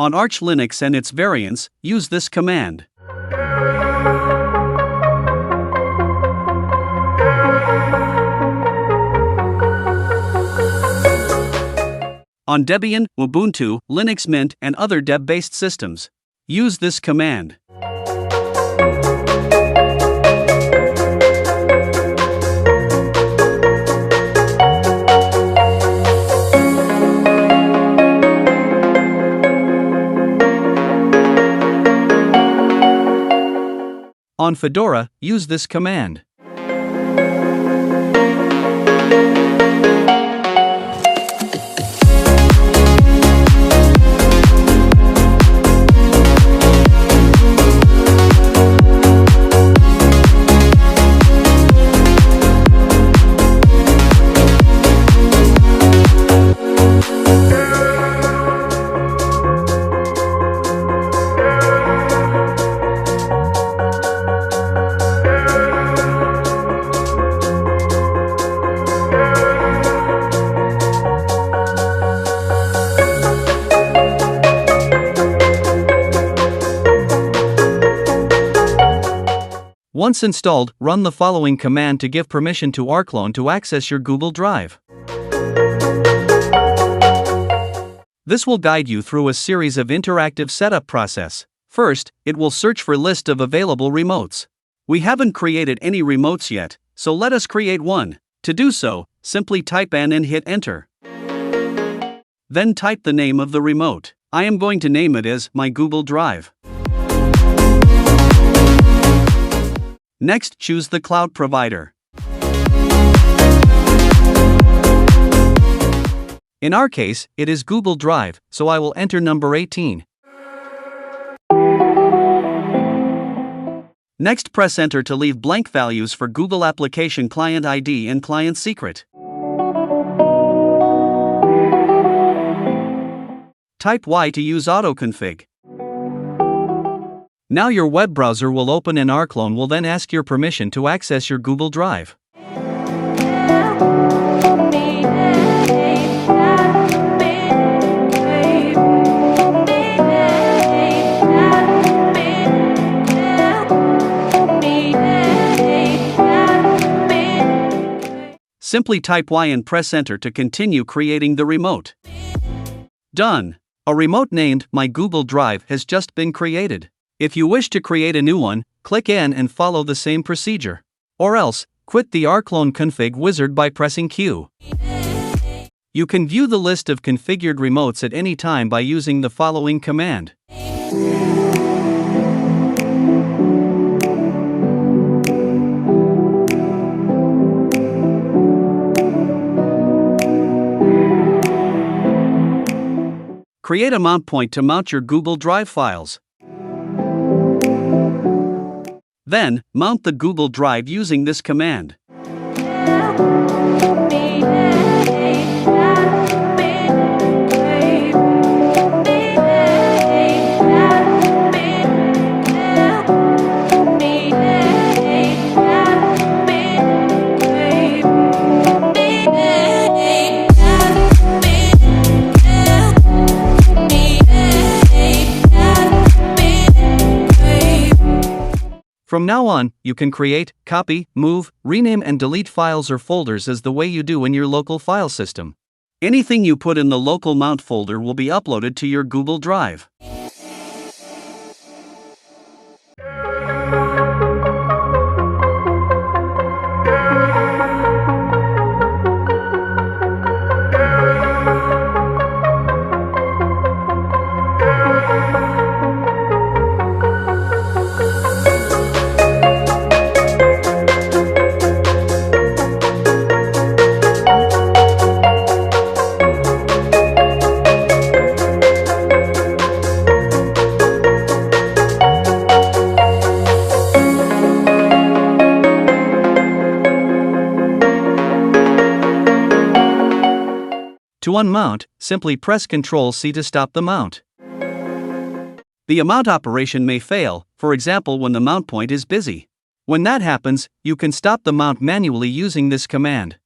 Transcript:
On Arch Linux and its variants, use this command. On Debian, Ubuntu, Linux Mint, and other Deb-based systems, use this command. On Fedora, use this command. Once installed, run the following command to give permission to Rclone to access your Google Drive. This will guide you through a series of interactive setup process. First, it will search for list of available remotes. We haven't created any remotes yet, so let us create one. To do so, simply type N and hit enter. Then type the name of the remote. I am going to name it as My Google Drive. Next, choose the cloud provider. In our case, it is Google Drive, so I will enter number 18. Next, press enter to leave blank values for Google Application Client ID and Client Secret. Type Y to use autoconfig. Now your web browser will open and Rclone will then ask your permission to access your Google Drive. Simply type Y and press enter to continue creating the remote. Done. A remote named My Google Drive has just been created. If you wish to create a new one, click N and follow the same procedure. Or else, quit the Rclone config wizard by pressing Q. You can view the list of configured remotes at any time by using the following command. Create a mount point to mount your Google Drive files. Then, mount the Google Drive using this command. From now on, you can create, copy, move, rename and delete files or folders as the way you do in your local file system. Anything you put in the local mount folder will be uploaded to your Google Drive. To unmount, simply press Ctrl-C to stop the mount. The mount operation may fail, for example when the mount point is busy. When that happens, you can stop the mount manually using this command.